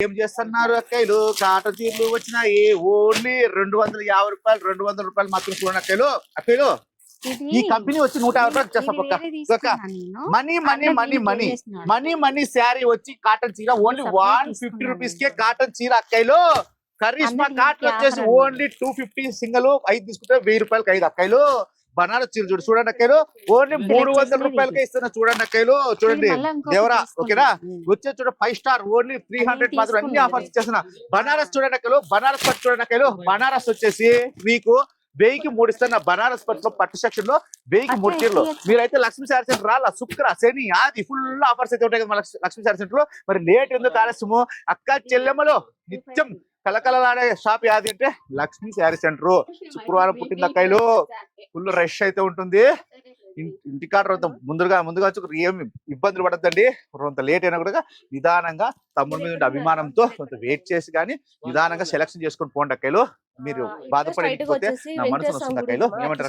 ఏం చేస్తున్నారు అక్కయ్యలు? కాటన్ చీరలు వచ్చినాయి ఓన్లీ 250 రూపాయలు, 200 రూపాయలు మాత్రం చూడండి అక్కయ్యలు. అక్కయ్యలు ఈ కంపెనీ వచ్చి 150 రూపాయలు చేస్తా. Money money money money money money sari వచ్చి కాటన్ చీర ఓన్లీ 150 రూపీస్ కే కాటన్ చీర అక్కయ్యలు. కరిష్మా కాటన్ వచ్చేసి ఓన్లీ 250 సింగల్, 5 తీసుకుంటే 1000 రూపాయలకి 5 అక్కయ్యలు. బనారస్ చీర చూడండి అక్కయ్యలు, ఓన్లీ 300 రూపాయలకే ఇస్తున్నా చూడండి అక్కయ్యలు. చూడండి దేవరా ఓకేనా. వచ్చే చూడ 5 స్టార్ ఓన్లీ 300 మాత్రం అన్ని ఆఫర్స్ ఇచ్చేస్తున్నా. బనారస్ చూడండి అక్కయ్యలు, బనారస్ పట్టు చూడండి అక్కయ్యలు. బనారస్ వచ్చేసి మీకు 1000కి 3 ఇస్తున్నా. బనారస్ పట్టులో పట్టు సెక్షన్ లో 1000కి 3 చీరలు. మీరైతే లక్ష్మీ శారీ సెంటర్ రాలా, శుక్ర శని ఆది ఫుల్ ఆఫర్స్ అయితే ఉంటాయి కదా మన లక్ష్మీ శారీ సెంటర్ లో. మరి లేట్ ఎందుకు ఆలస్యము? అక్క చెల్లెమ్మలో నిత్యం కలకలలాడే షాప్ యాది అంటే లక్ష్మీ శారీ సెంటర్. శుక్రవారం పుట్టింది అక్కయ్యలు, ఫుల్ రష్ అయితే ఉంటుంది. ఇంటికాడ ముందుగా ఏమి ఇబ్బందులు పడద్దండి. కొంత లేట్ అయినా కూడా నిదానంగా తమ్ముడి మీద అభిమానంతో కొంత వెయిట్ చేసి కానీ నిదానంగా సెలెక్షన్ చేసుకొని పోండి అక్కయ్యలు. మీరు బాధపడకపోతే నా మనసు వస్తుంది అక్కయ్యలు. ఏమంటారు?